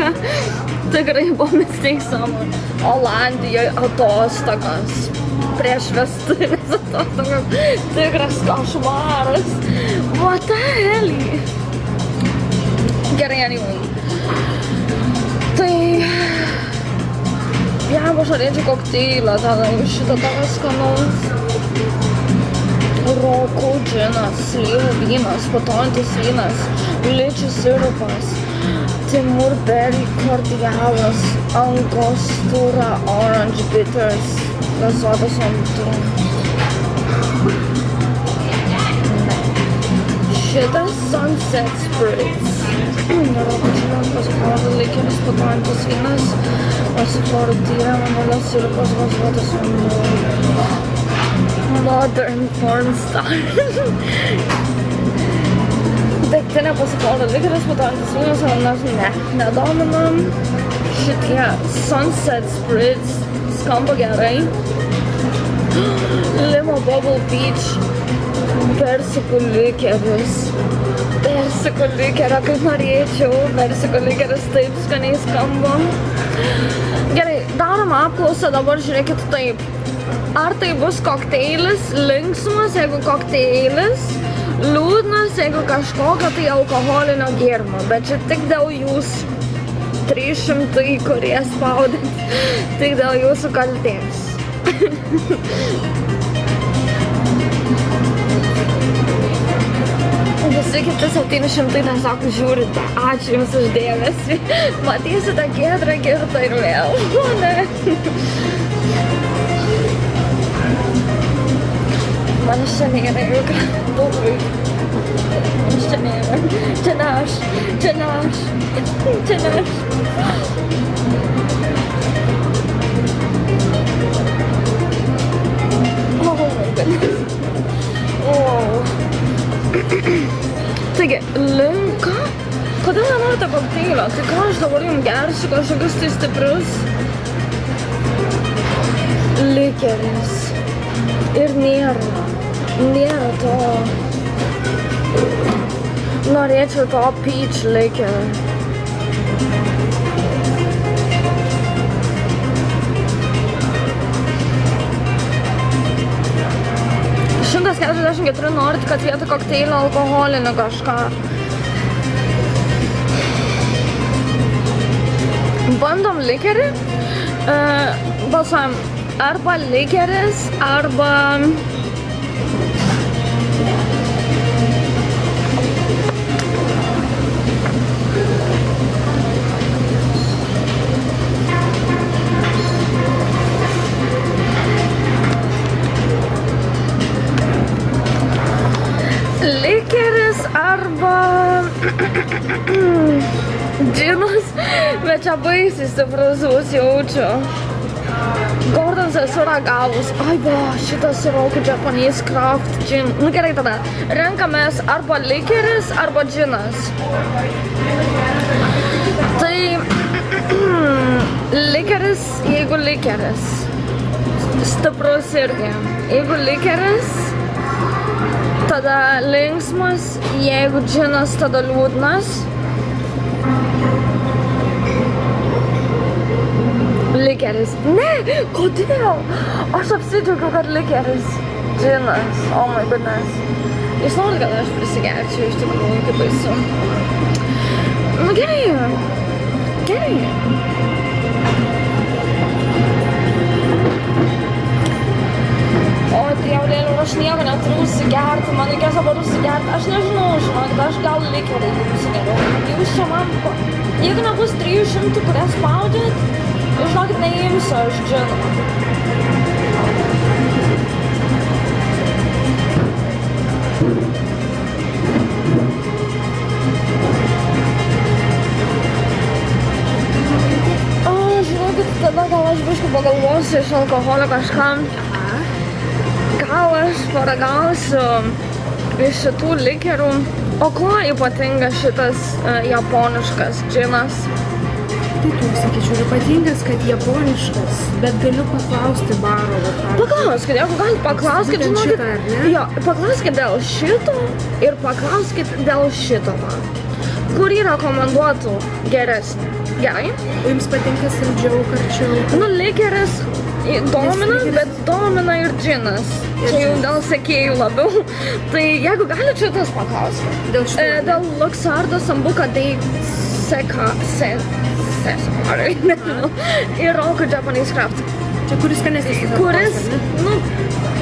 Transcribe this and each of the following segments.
Ameriką. Tikrai buvom savo Olandijoje atostogas. Prieš vestuvės atostogas. Tikras košmaras. What the hell? Gerai, anyway. Tai... Jeigu aš norėčiau kokteilą, tada šitą tokio skanaus. Roko džinas, slyvų vynas, patojantis vynas, ličių sirupas, Timur Berry kordialas, Angostura Orange Bitters, gazuotas omtrums. Šitas Sunset Spritz. Roko džinas, pasiklaudo likinis, patojantis vynas, pasiflorutyrė, vanilio sirupas, gazuotas omtrums. Modern porn star. Daiktinė pasiklaudo likinis, patojantis vynas, ar nedominam. Šitie Sunset Spritz skamba gerai. Limo Bubble Peach. Persikų likeris. Persikų likerio, kaip norėčiau. Persikų likeris taip skaniai skamba. Gerai, darom apklausą dabar, žiūrėkit taip. Ar tai bus kokteilis, linksmas, jeigu kokteilis, liūdnas, jeigu kažkokio tai alkoholinio gėrimo, bet čia tik dėl jūsų 300, kurie spaudėt, tik dėl jūsų kaltės. Visi kiti 700 tiesiog žiūrite. Ačiū Jums už dėmesį. Matysite Giedrą Girtą ir vėl. O ne. Manęs čia nėra, juk dulvai. Manęs čia nėra. Čia ne aš. Čia ne aš. Čia ne aš. Oh, goodness. Oh. Taigi, linka. Kodėl nenorite kokteilio? Tai ką aš dabar jums gersiu kažkokius tai stiprius? Likeris. Ir nėra to. Norėčiau to peach likerio. Šimtas 44 norit, kad vietoj kokteilio alkoholinio kažką. Bandom likerį. Balsuojam arba likeris, arba... Likeris arba džinas, bet čia baisiai stiprus bus, jaučiu. Gordons esu ragavus. Ai va, šitas Roku Japanese Craft Gin. Nu gerai tada, renkamės arba likeris, arba džinas. Tai likeris, jeigu likeris. Stiprus irgi. Jeigu likeris, tada linksmas, jeigu džinas, tada liūdnas. Likeris. Ne, kodėl? Aš apsidžiaugiau, kad likeris. Džinas. Oh my goodness. Jūs norit, kad aš prisigerčiau iš tikrųjų, kaip baisu. Nu gerai. Gerai. O, dievlėlių, aš nieko neturiu užsigerti, man reikės dabar užsigerti. Aš nežinau, žinokit, aš gal likerį užsigeriau. Jūs čia man... Jeigu nebus 300, kurie spaudėt, žinokit, neimsiu aš džiną. O, žinokit, tada gal aš biškį pagalvosiu iš alkoholio kažkam. Gal aš paragausiu iš šitų likerių. O kuo ypatinga šitas japoniškas džinas? Tai tu sakyčiau, ypatingas, kad japoniškas, bet galiu paklausti baro. Paklauskit, jeigu galit paklauskit, žinokit. Jo, paklauskit dėl šito ir paklauskit dėl šito man. kurį rekomenduotų geresnį. Gerai? O jums patinka saldžiau, karčiau? Nu, likeris domina, bet domina ir džinas. Čia jau dėl sekėjų labiau. Tai jeigu gali šitas paklausti. Dėl šito? Dėl Luxardo Sambuca Day Sesame, nežinau. Ir Roku Japanese Craft. Čia kuris skanesnis? Kuris, nu,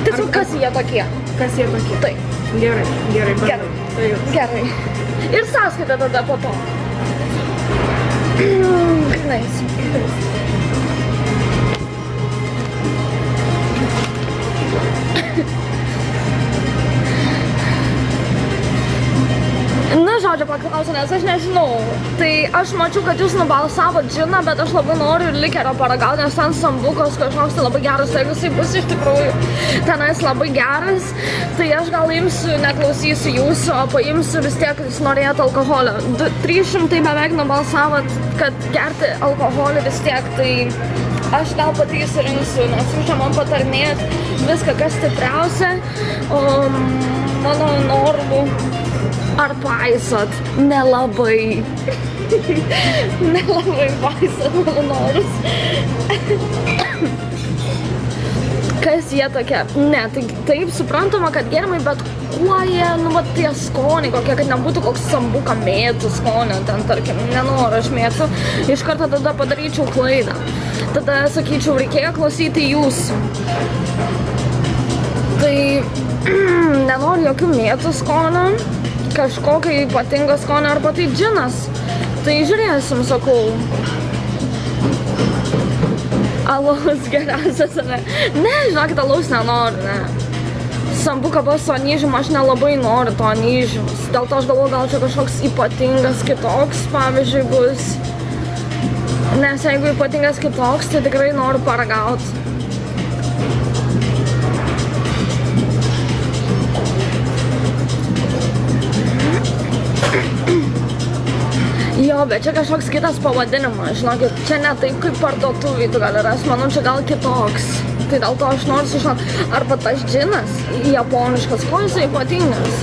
tiesiog kas jie tokie. Kas jie tokie? Taip. Gerai, bandau. Gerai. Tai jau. Gerai. Ir sąskaita tada po to. Grinais. Na, žodžiu, paklausiu, nes aš nežinau. Tai aš mačiau, kad jūs nubalsavot džiną, bet aš labai noriu ir likerio paragauti, nes ten Sambukos kažkoks tai labai geras, tai jisai bus iš tikrųjų tenais labai geras. Tai aš gal imsiu, neklausysiu jūsų, o paimsiu vis tiek, jūs norėjote alkoholio. 300 beveik nubalsavot, kad gerti alkoholį vis tiek, tai aš gal pati įsirinksiu, nes jūs čia man patarnėjat viską, kas stipriausia, o mano normų. Ar paisot? Nelabai. Nelabai paisot mano norus. Kas jie tokie? Ne, tai taip suprantama, kad gėrimai, bet kuo jie, nu, va, tie skoniai kokie, kad nebūtų koks Sambuca mėtų skonio, ten, tarkim, nenoriu aš mėtų, iš karto tada padaryčiau klaidą. Tada, sakyčiau, reikėjo klausyti jūsų. Tai nenoriu jokių mėtų skonio, kažkokio ypatingo skonio arba tai džinas. Tai žiūrėsim, sakau. Alaus geriausias, ne? Ne, žinokit, alaus nenoriu, ne. Sambuca bus su anyžium, aš nelabai noriu to anyžiaus. Dėl to aš galvoju, gal čia kažkoks ypatingas kitoks, pavyzdžiui, bus. Nes jeigu ypatingas kitoks, tai tikrai noriu paragauti. Jo, bet čia kažkoks kitas pavadinimas, žinokit, čia ne taip kaip parduotuvėj tu gali rast, manau, čia gal kitoks. Tai dėl to aš noriu sužinoti, arba tas džinas japoniškas, kuo jisai ypatingas.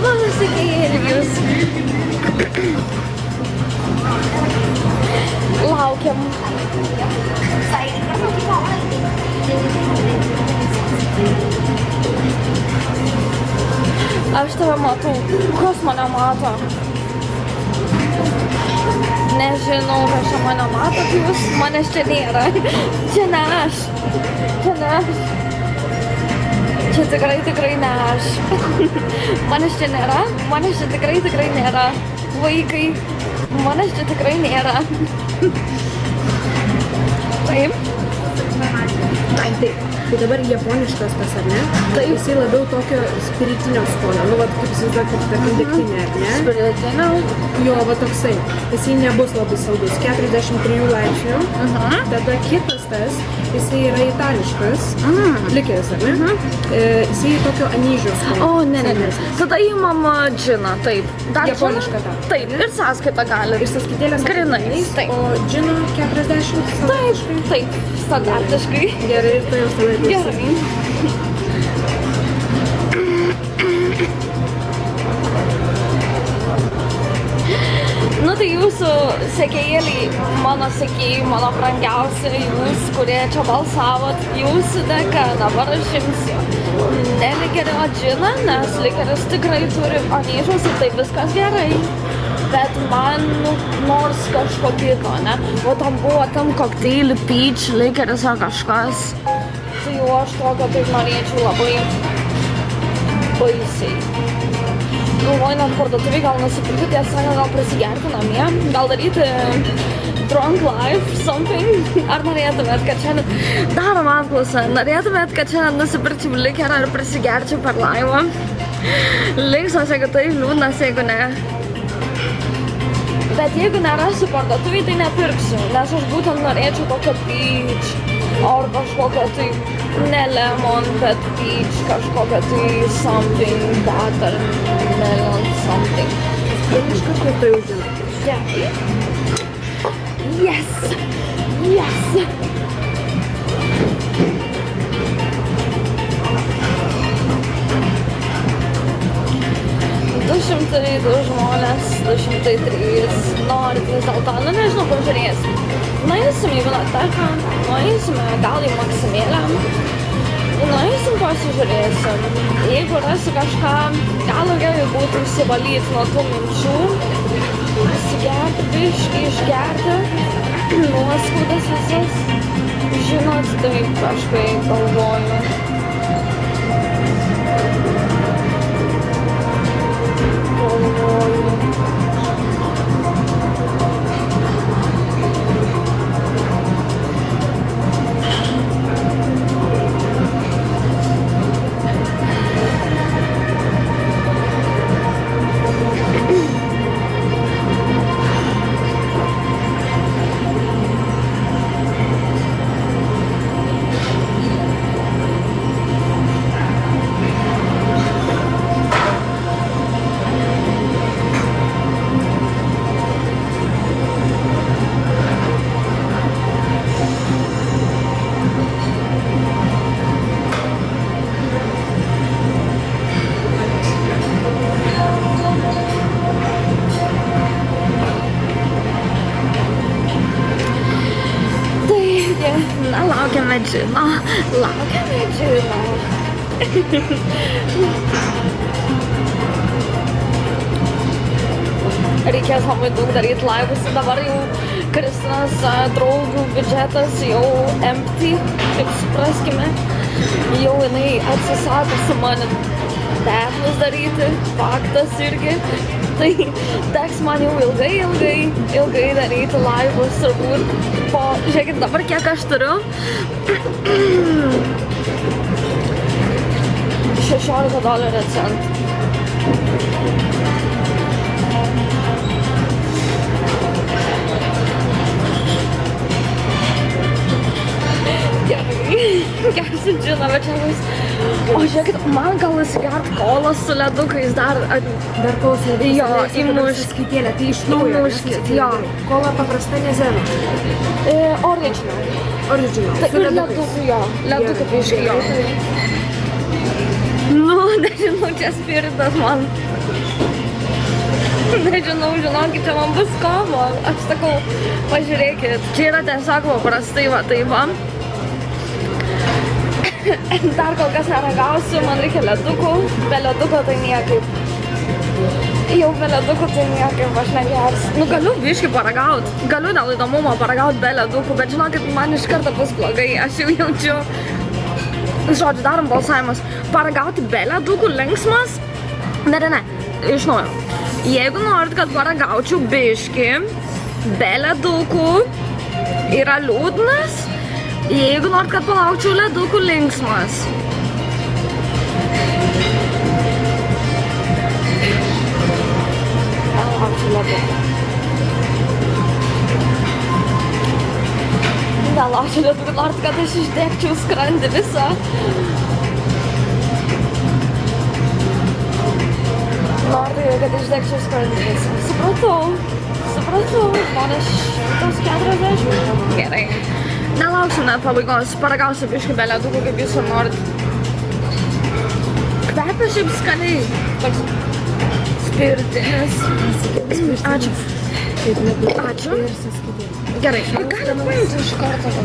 Mano sekėjėlius. Laukiam. Aš tave matau. Kas mane mato? Nežinau, kas čia mane mato, jūs manęs čia nėra. Čia ne aš. Čia tikrai ne aš. Manęs čia nėra. Manęs čia tikrai nėra. Vaikai. Manęs čia tikrai nėra. Taip. Taip. Tai dabar japoniškas tas, ar ne? Taip. Jisai labiau tokio spiritinio skonio. Nu, va, kaip įsivaizduoju, kaip tarkim degtinė, ar ne? Spiritinio? Jo, va toksai. Jisai nebus labai saldus. 43 laipsnių. Tada kitas tas, jisai yra itališkas. Likeris, ar ne? Jisai tokio anyžiaus skonio. O, ne. Tada įmam džiną, taip. Dar Japonišką tą. Taip, ir sąskaitą gali. Ir sąskaitėlės Grynais, taip. O džino 40 standartiškai? Taip, standartiškai. Gerai, ir tai jau savaip. Gerai. Nu tai jūsų sekėjėliai, mano sekėjai, mano brangiausi, jūs, kurie čia balsavot, jūsų dėka dabar aš imsiu ne likerio džiną, nes likeris tikrai turi anyžiaus ir tai viskas gerai. Bet man nors kažko kito, ne? O tam buvo tam kokteilį, peach, likeris ar kažkas. Tai jau aš tokio taip norėčiau labai baisiai. Galvoju, net parduotuvėj gal nusipirkti, tiesą, gal prisigerti namie, gal daryti drunk life, something. Ar norėtumėt, kad šiandien, darom apklausą, norėtumėt, kad šiandien nusipirkčiau likerą ir prisigerčiau per laivą? Linksmas, jeigu taip, liūdnas, jeigu ne. Bet jeigu nerasiu parduotuvėj, tai nepirksiu, nes aš būtent norėčiau tokio peach ar kažkokio tai Ne lemon, bet peach, kažkokia tai something, watermelon something. Ir iš karto tai jau žinau. Gerai. Yes! Yes! Du žmonės, 203 norit vis dėlto, nežinau, kur žiūrėsim. Nueisim į Vinoteką, nueisime gal į Maksimėlę, nueisim pasižiūrėsim. Jeigu rasiu kažką, gal gerai būtų išsivalyti nuo tų minčių, pasigerti biškį, išgerti, nuoskaudas visas. Žinot, taip kažkaip galvoju. Laukiame džino. Reikės labai daug daryti laivus. Dabar jau Kristinos draugų biudžetas jau empty, kaip supraskime. Jau jinai atsisako su manim detlus daryti, faktas irgi. Tai teks man jau ilgai daryti laivus turbūt. Žiūrėkit dabar kiek aš turiu. 16 dolerių centų. Gersim džiną, bet čia bus. O žiūrėkit, man gal įsigert kolas su ledukais dar kolas su ledukais. Jo, įmuškit. Skaitėlė, tai iš naujo. Įmuškit, jo. Kola paprasta, ne zero. Original. Original. Tai ir ledukų, jo. Ledukų biškį, jo. Nu, nežinau, čia spiritas man. Nežinau, žinokit, čia man bus kova. Aš sakau, pažiūrėkit, čia yra tiesiog paprastai va, tai va. Dar kol kas neragausiu, man reikia ledukų. Be leduko tai niekaip. Jau be ledukų tai niekaip aš negersiu. Nu, galiu biškį paragaut. Galiu dėl įdomumo paragaut be ledukų, bet žinokit, man iš karto bus blogai. Aš jau jaučiu. Žodžiu, darom balsavimas. Paragauti be ledukų linksmas? Ne. Iš naujo. Jeigu norit, kad paragaučiau biškį be ledukų, yra liūdnas. Jeigu norit, kad palaukčiau ledukų linksmas. Palaukčiau ledukų. Nelaučiau ledukų, norit, kad aš išdėkčiau skrandį visą. Noriu, kad išdėkčiau skrandį visą. Supratau, žmonės 140. Gerai. Nelauksiu net pabaigos, paragausiu biškį be ledukų, kaip jūs ir norit. Kvepia šiaip skaniai. Toks spiritinis. Ačiū. Ačiū. Gerai, galim paimti iš karto. 21.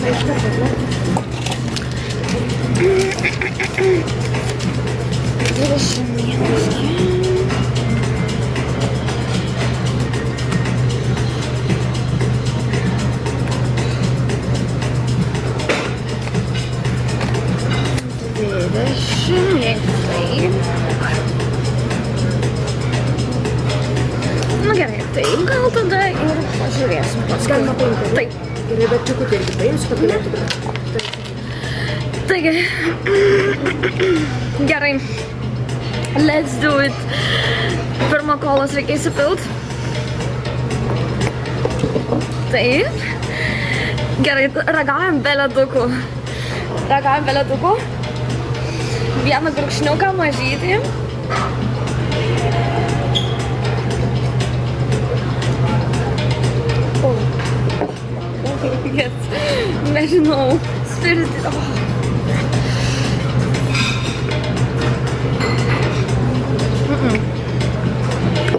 Nu gerai, tai gal tada ir pažiūrėsim. Galima paimti. Taip. Gerai, bet čiukutį irgi paimsiu, kad galėtų. Taigi, gerai. Let's do it. Pirmą kolas reikia įsipilt. Taip. Gerai, ragaujam be ledukų. Ragaujam beledukų. Vieną gurkšniuką mažytį. Yes. Nežinau. Spirit.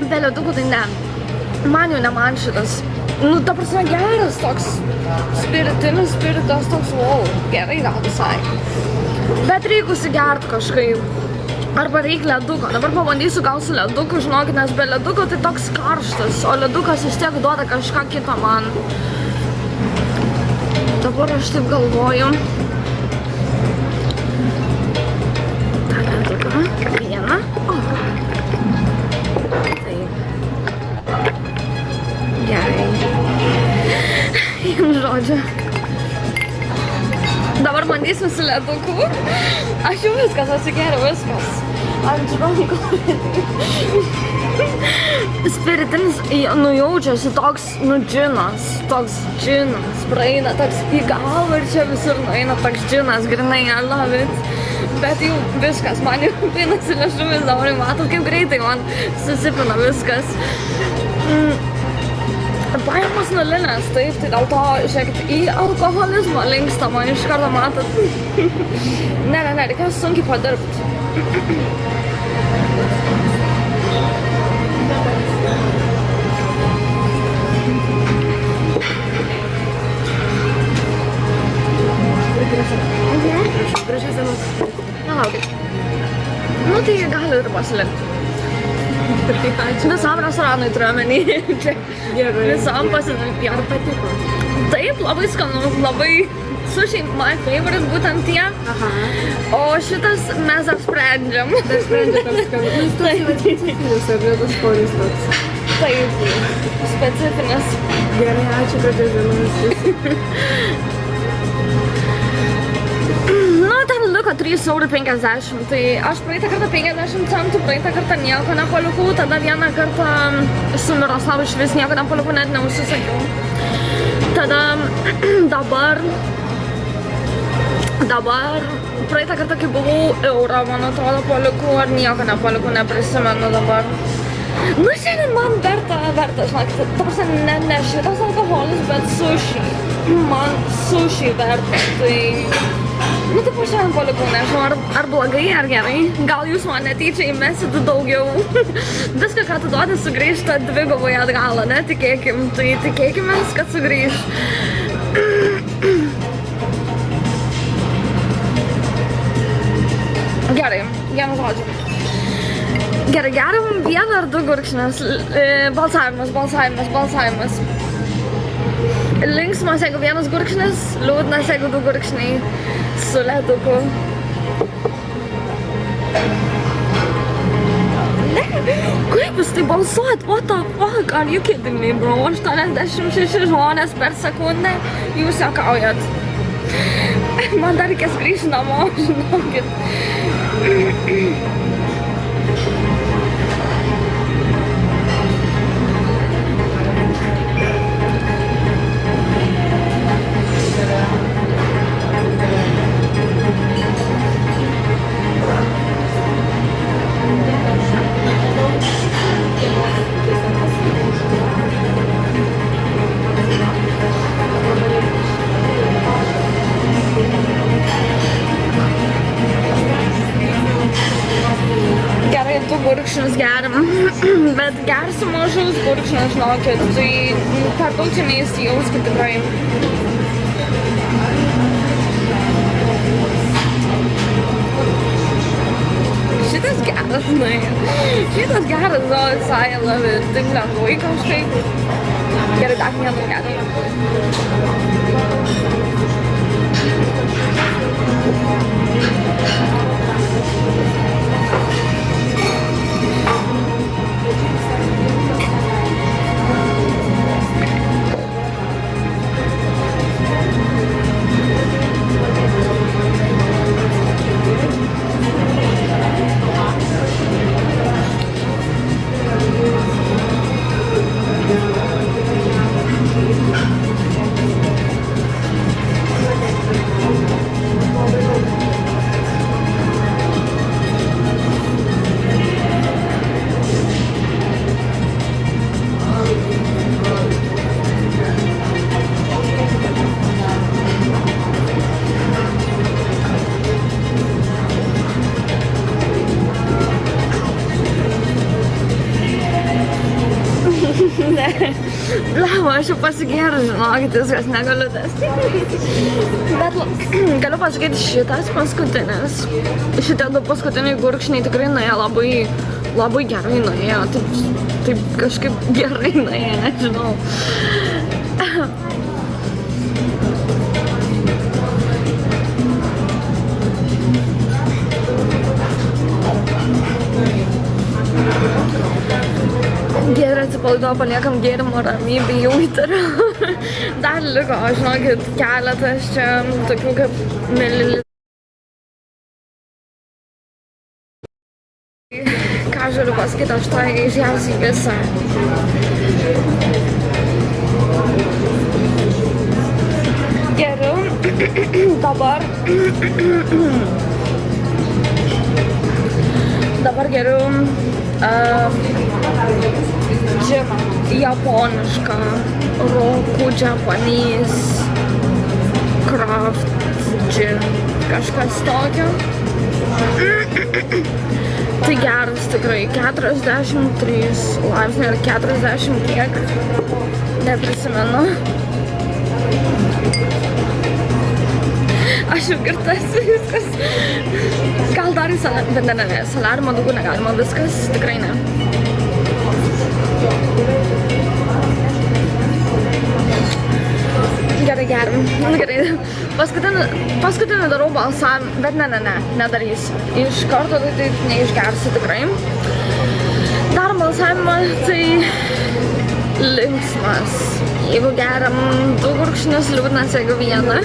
Beledukų tai ne. Man jau ne man šitas. Nu, ta prasme geras toks spiritinis spiritas, toks wow, gerai gal visai. Bet reikia užsigert kažkaip. Arba reikia leduko. Dabar pabandysiu gal su leduku, žinokit, nes be leduko tai toks karštas, o ledukas vis tiek duoda kažką kito man. Dabar aš taip galvoju. Vieną. Gerai. Žodžiu. Dabar bandysiu su leduku. Aš jau viskas atsigeriu, viskas. Ant rankų. Spiritinis, nu jaučiasi toks, nu džinas. Toks džinas. Praeina toks į galvą ir čia visur nueina toks džinas, grinai, I love it. Bet jau viskas, man jau pinasi liežuvis, dabar matot, kaip greitai man susipina viskas. Pajamos nulinės, taip, tai dėl to, žiūrėkit, į alkoholizmą linkstama, iš karto matot. Ne, reikės sunkiai padirbti. Gražias dienos. Nelaukit. Nu, tai gali ir pasilikti. Visam restoranui turiu omeny. Visam pasilikti. Ar patiko? Taip, labai skanu, labai sushi, my favorite, būtent tie. Aha. O šitas mes apsprendžiam. Dar sprendžia tas skanu. Nu, jis toks yra specifinis, ar ne tas skonis toks? Taip, specifinis. Gerai, ačiū, gražias dienos. Nu, ten liko 3,50 €. Tai aš praeitą kartą 50 centų, praeitą kartą nieko nepalikau, tada vieną kartą su Miroslavu išvis nieko nepalikau, net neužsisakiau. Tada dabar, praeitą kartą, kai buvau eurą, man atrodo, palikau ar nieko nepalikau, neprisimenu dabar. Nu, šiandien man verta, žinokit, ta prasme, ne šitas alkoholis, bet sushi. Man sushi verta, tai... Nu, taip aš šiandien palikau, nežinau, ar blogai, ar gerai. Gal jūs man netyčia įmesit daugiau. Viską, ką tu duodi, sugrįžta dvigubai atgal, ne? Tikėkim. Tai tikėkimės, kad sugrįž. Gerai, vienu žodžiu. Gerai, geriam vieną ar du gurkšnius. Balsavimas. Linksmas, jeigu vienas gurkšnis, liūdnas, jeigu du gurkšniai su leduku. Ne, kaip jūs tai balsuot? What the fuck? Are you kidding me, bro? 86 žmonės per sekundę, jūs juokaujat. Man dar reikės grįžti namo, žinokit. Gurkšnius geriam, bet gersiu mažus gurkšnius, žinokit, tai per daug čia neįsijauskit tikrai. Šitas geras, šitas geras, I love it, taip lengvai kažkaip. Gerai, dar vieną geriam. Blema, aš jau pasigėriu, žinokit, viskas negaliu tęsti. Bet galiu pasakyti, šitas paskutinis, šitie 2 paskutiniai gurkšniai tikrai nuėjo labai gerai nuėjo, taip kažkaip gerai nuėjo, nežinau. Gerai atsipalaiduo, paliekam gėrimo ramybę, jau įtariu. Dar liko, žinokit, keletas čia tokių kaip mililitrų. Ką aš galiu pasakyti, aš tą išjausiu visą. Geriu. Dabar geriu džimą, japonišką, roku Japanese craft gin, kažkas tokio. Tai geras tikrai, 43 laipsniai ar 40 kiek, neprisimenu. Aš jau girtasi viskas. Gal dar į soliariumą daugiau negalima, viskas tikrai ne. Gerai. Paskutinį darau balsavimą, bet nedarysiu. Iš karto tai neišgersiu tikrai. Dar balsavimą tai linksmas. Jeigu geriam 2 gurkšnius, liūdnas, jeigu vieną.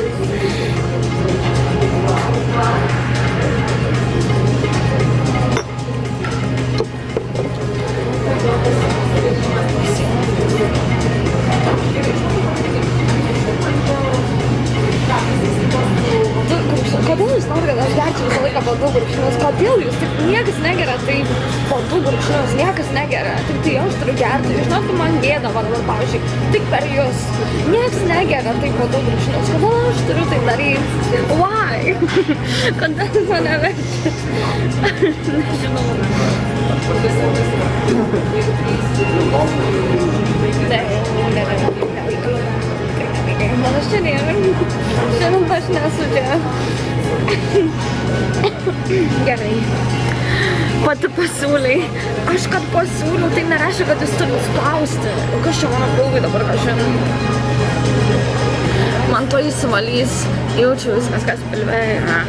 Kodėl jūs nori, kad aš gerčiau visą laiką po 2 gurkšnius? Kodėl jūs? Taip niekas negeria, tai po 2 gurkšnius niekas negeria. Tik tai aš turiu gerti. Žinot, man gėda, dabar, pavyzdžiui, tik per jūs. Niekas negeria tai po 2 gurkšnius. Kodėl aš turiu tai daryti? Why? Kodėl jūs mane verčiat? Nežinau. Man aš čia nėra. Šiandien aš nesu čia. Gerai. Pati pasiūlai. Aš kad pasiūliau, tai nereiškia, kad jūs turit spausti. O kas čia mano pilvai dabar kažin? Man to įsivalys. Jaučiu viskas, kas pilve yra.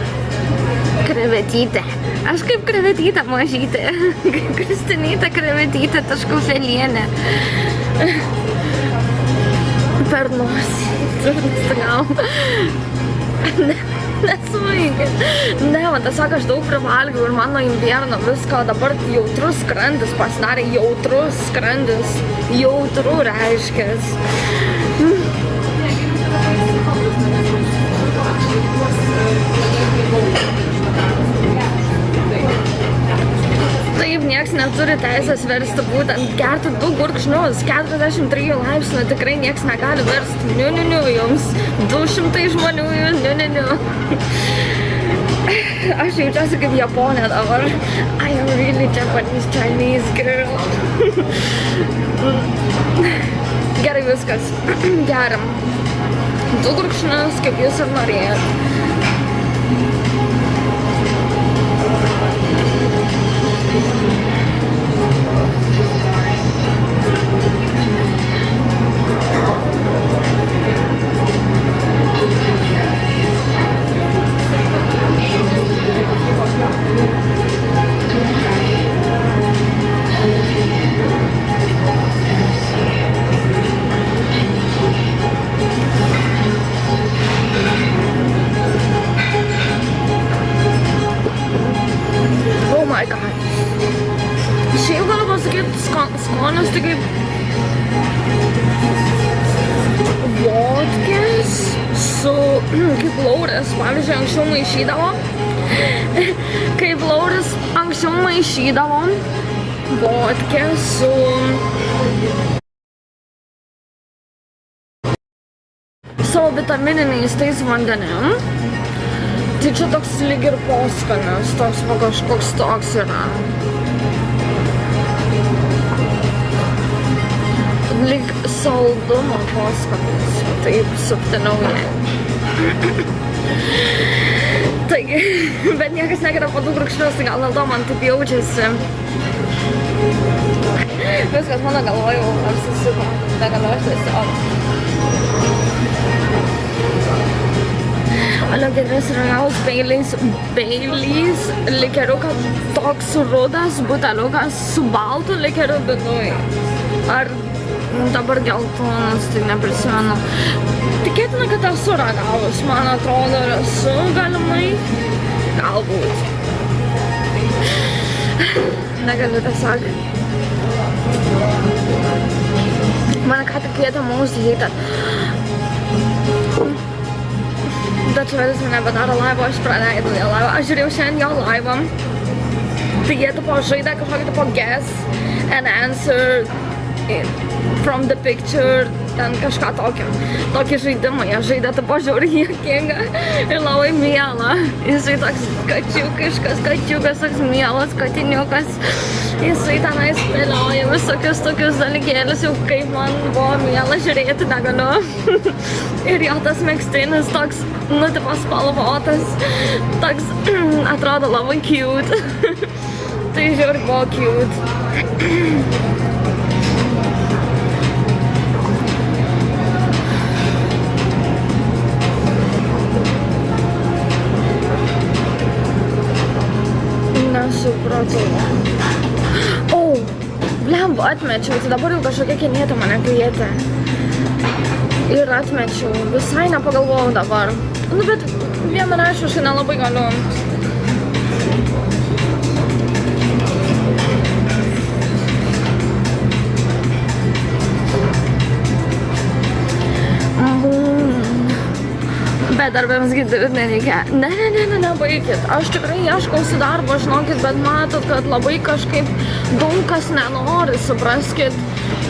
Krevetytė. Aš kaip krevetytė mažytė. Kaip Kristinytė krevetytė taškufelienė. Per nosį. Gal. Nesvaigė. Ne, man tiesiog aš daug privalgiau ir man nuo invierno visko dabar jautrus skrandis pasidarė, jautrus skrandis. Jautru reiškias. Taip, nieks neturi teisės versti būtent gerti 2 gurkšnius, 43 laipsnių tikrai nieks negali versti. Niu, jums 200 žmonių, niu. Aš jaučiuosi kaip Japonė dabar. I am really Japanese Chinese girl. Gerai viskas. Geriam. 2 gurkšnius, kaip jūs ir norėjot. Oh my god. Šiaip galiu pasakyti, skonis tai kaip vodkės su kaip laurės, pavyzdžiui, anksčiau maišydavom. Kaip laurės anksčiau maišydavom vodkę su savo vitamininiais tais vandenim. Tai čia toks lyg ir poskanis, toks va kažkoks toks yra. lyg saldumo poskonis, taip subtiliau jai. Taigi, bet niekas negeria po 2 brūkšnius, tai gal dėl to man taip jaučiasi. Viskas mano galvojau, aš susiko, negaliu aš tiesiog. Aloginis ragaus Baileys likeriuką toks rudas buteliukas su baltu likeriu viduj. Ar dabar geltonas, tai neprisimenu. Tikėtina, kad esu ragavus, man atrodo, ir esu galimai. Galbūt. Negaliu tiesiog. Mane ką tik kvietė mūsų Dačevelis mane bedaro laivą, aš praleidau jo laivą. Aš žiūrėjau šiandien jo laivą. Tai jie tipo žaidė kažkokį tipo guess and answer from the picture, ten kažką tokio. Tokį žaidimą jie žaidė, tipo žiauriai juokinga ir labai miela. Jisai toks kačiukiškas, toks mielas katiniukas. Jisai tenais spėlioja visokius tokius dalykėlius, jau kaip man buvo miela žiūrėti, negaliu. Ir jo tas megztinis toks, nu, tipo spalvotas, toks atrodo labai cute. Tai žiūri buvo cute. Nesupratau. Blemba, atmečiau, tai dabar jau kažkokia kenietė mane kvietė. Ir atmečiau, visai nepagalvojau dabar. Nu, bet vienareikšmiškai nelabai galiu. Bedarbėms girdėt nereikia. Ne, baikit. Aš tikrai ieškausi darbo, žinokit, bet matot, kad labai kažkaip daug kas nenori, supraskit.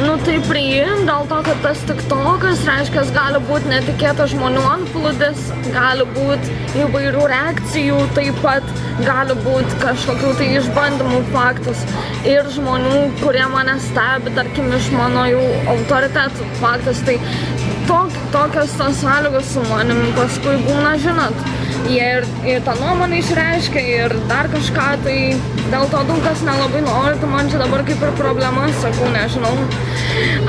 Nu, tai priim, dėl to, kad tas tiktokas, reiškia, gali būti netikėtas žmonių antplūdis, gali būti įvairių reakcijų, taip pat gali būti kažkokių tai išbandymų faktus ir žmonių, kurie mane stebi, tarkim, iš mano jų autoritetų faktas. Tai tokios tos sąlygos su manimi paskui būna, žinot, jie ir tą nuomonę išreiškia ir dar kažką, tai dėl to daug kas nelabai nori, tai man čia dabar kaip ir problema, sakau, nežinau.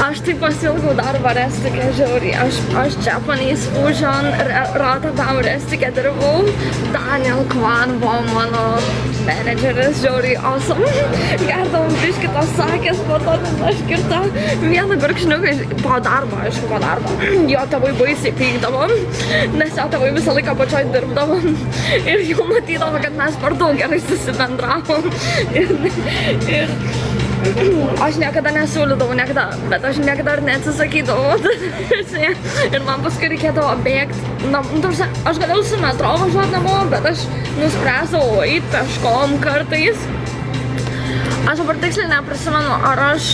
Aš tai pasilgau darbo Restike, žiauriai, aš Japanese Fusion Rotterdam Restike dirbau, Daniel Kwan buvo mano menedžeris, žiauriai awesome. Gerdavom biškį tos sakės, po to aš kirtau vieną gurkšniuką po darbo, aišku, po darbo. Jo tėvai baisiai pykdavom, nes jo tėvai visą laiką pačioj dirbdavom ir jau matydavo, kad mes per daug gerai susibendravom. Ir aš niekada nesiūlydavau, bet aš niekada ir neatsisakydavau. Ir man paskui reikėdavo bėgti. Aš galėjau su metro važiuoti namo, bet aš nuspręsdavau eiti peškom kartais. Aš dabar tiksliai neprisimenu, ar aš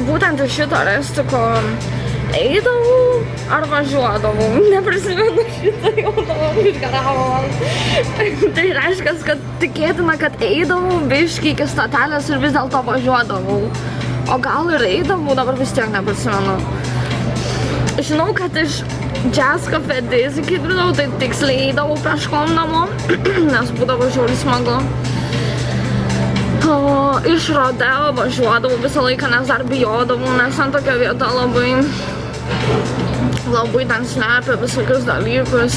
būtent iš šito Restiko eidavau ar važiuodavau. Neprisimenu šitą, jau dabar išgaravo man. Tai reiškia, kad tikėtina, kad eidavau biškį iki stotelės ir vis dėlto važiuodavau. O gal ir eidavau, dabar vis tiek neprisimenu. Žinau, kad iš Jazz Cafe Daisy kirdavau, tai tiksliai eidavau peškom namo, nes būdavo žiauriai smagu. Iš Rodeo važiuodavau visą laiką, nes dar bijodavau, nes ten tokia vieta labai ten slepia visokius dalykus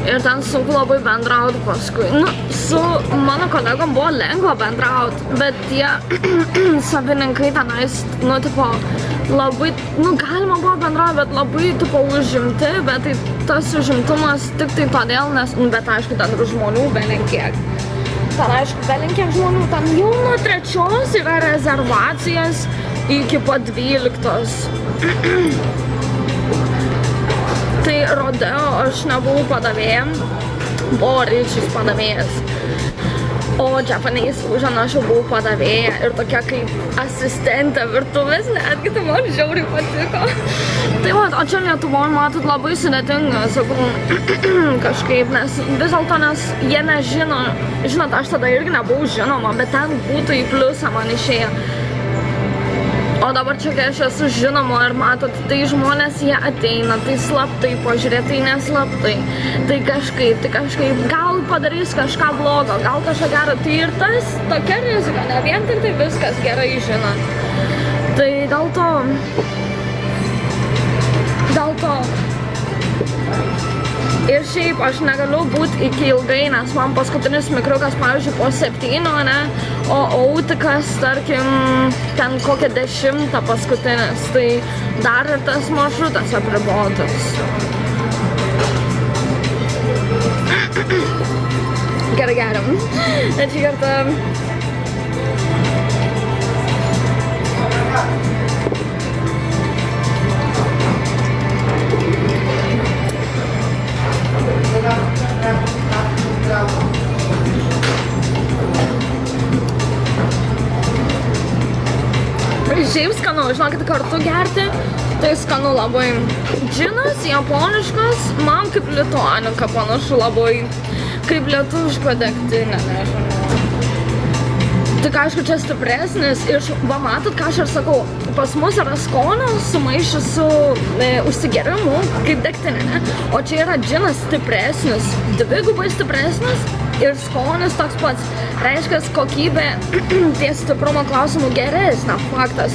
ir ten sunku labai bendrauti paskui. Nu, su mano kolegom buvo lengva bendrauti, bet tie savininkai tenais, nu, tipo, labai, nu, galima buvo bendrauti, bet labai, tipo, užimti, bet tai tas užimtumas tik tai todėl, nes, nu, bet aišku, ten yra žmonių belenkiek. Ten, aišku, belenkiek žmonių, ten jau nuo 3 yra rezervacijas iki po 12. Tai Rodeo aš nebuvau padavėja, buvo Ryčius padavėjas. O Japanese Fusion aš jau buvau padavėja ir tokia kaip asistentė virtuvės, netgi tai man žiauriai patiko. Tai va, o čia Lietuvoje matot labai sudėtinga, sakau, kažkaip, nes vis dėlto, nes jie nežino, žinot, aš tada irgi nebuvau žinoma, bet ten būtų į pliusą man išėję. O O dabar čia, kai aš esu žinoma, ir matot, tai žmonės jie ateina, tai slaptai pažiūrėti, tai neslaptai, tai kažkaip, gal padarys kažką blogo, gal kažką gero, tai ir tas tokia rizika, ne vien tik tai viskas gerai žino. Tai dėl to. Ir šiaip aš negaliu būti iki ilgai, nes man paskutinis mikriukas, pavyzdžiui, po 7, ne? O autikas, tarkim, ten kokią 10 paskutinis, tai dar ir tas maršrutas apribotas. Gerai, geriam. Bet šį kartą... Šiaip skanu, žinokit, kartu gerti, tai skanu labai. Džinas, japoniškas, man kaip lituanika panašu labai, kaip lietuviško degtinė, nežinau. Tik aišku, čia stipresnis ir, va matot, ką aš ir sakau, pas mus yra skonis sumaišęs su užsigerimu, kaip degtinė, ne? O čia yra džinas stipresnis, dvigubai stipresnis ir skonis toks pats. Reiškia, kokybė ties stiprumo klausimų geresnė, faktas.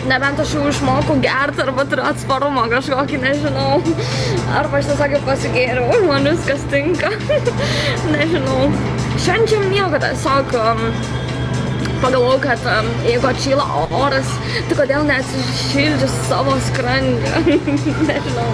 Nebent aš jau išmokau gerti arba turiu atsparumą kažkokį, nežinau. Arba aš tiesiog pasigėriau ir man viskas tinka. Nežinau. Šiandien nieko tiesiog pagalvojau, kad jeigu atšyla oras, tai kodėl neatsišildžiu savo skrandį. Nežinau.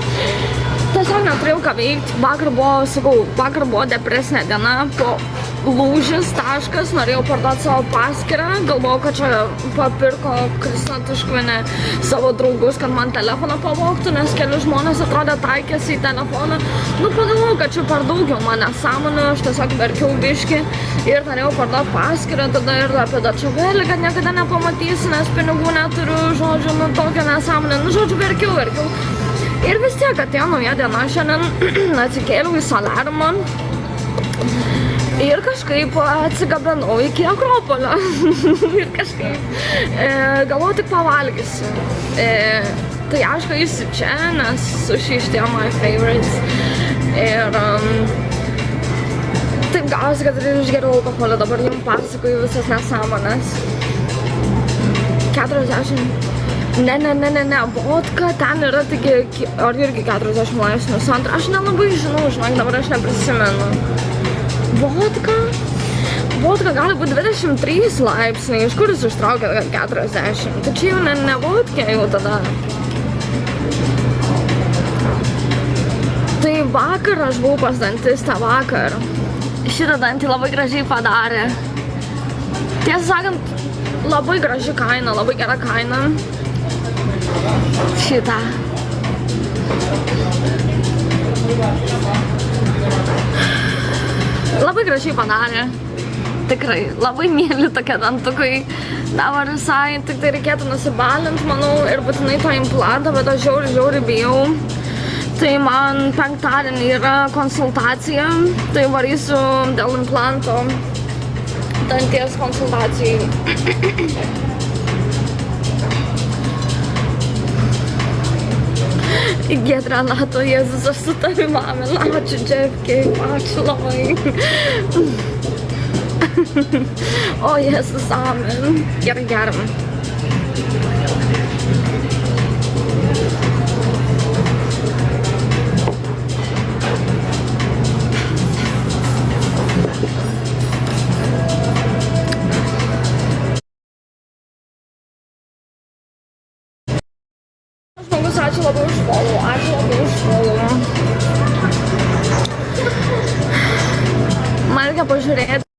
Tiesiog neturėjau ką veikti. Vakar buvo depresinė diena, po lūžis taškas, norėjau parduoti savo paskyrą, galvojau, kad čia papirko Kristina Tiškuvienė savo draugus, kad man telefoną pavogtų, nes keli žmonės atrodė taikėsi į telefoną. Nu, pagalvojau, kad čia per daug jau man nesąmonė, aš tiesiog verkiau biškį ir norėjau parduoti paskyrą, tada ir apie dačiovelį, kad niekada nepamatysi, nes pinigų neturiu, žodžiu, nu, tokią nesąmonę, nu, žodžiu, verkiau. Ir vis tiek atėjo nauja diena, šiandien atsikėliau į solariumą. Ir kažkaip atsigabenau iki Akropolio. Ir kažkaip galvoju tik pavalgysiu. Tai aišku, eisiu čia, nes sushi iš tie my favorites. Ir taip gausi, kad ir išgeriau alkoholio, dabar jums pasakoju visas nesąmonės. 40... Ne, vodka ten yra taigi, ar irgi 40 laipsnių centra. Aš nelabai žinau, žinok, dabar aš neprisimenu. Vodka gali būti 23 laipsniai, iš kur jūs ištraukėt 40? Tai čia jau ne vodka jau tada. Tai vakar aš buvau pas dantistą vakar. Šitą dantį labai gražiai padarė. Tiesą sakant, labai graži kaina, labai gera kaina. Šitą. Labai gražiai padarė. Tikrai, labai mėly tokie dantukai. Dabar visai, tik tai reikėtų nusibalinti, manau, ir būtinai to implantą, bet aš žiauri bijau. Tai man penktadienį yra konsultacija, tai varysiu dėl implanto danties konsultacijai. Giedra, nato, Jėzus, aš su tavim, amen, ačiū, Džefkiai, ačiū labai. O, Jėzus, amen. Gerai, geram. Ačiū labai už follow. Man reikia pažiūrėti.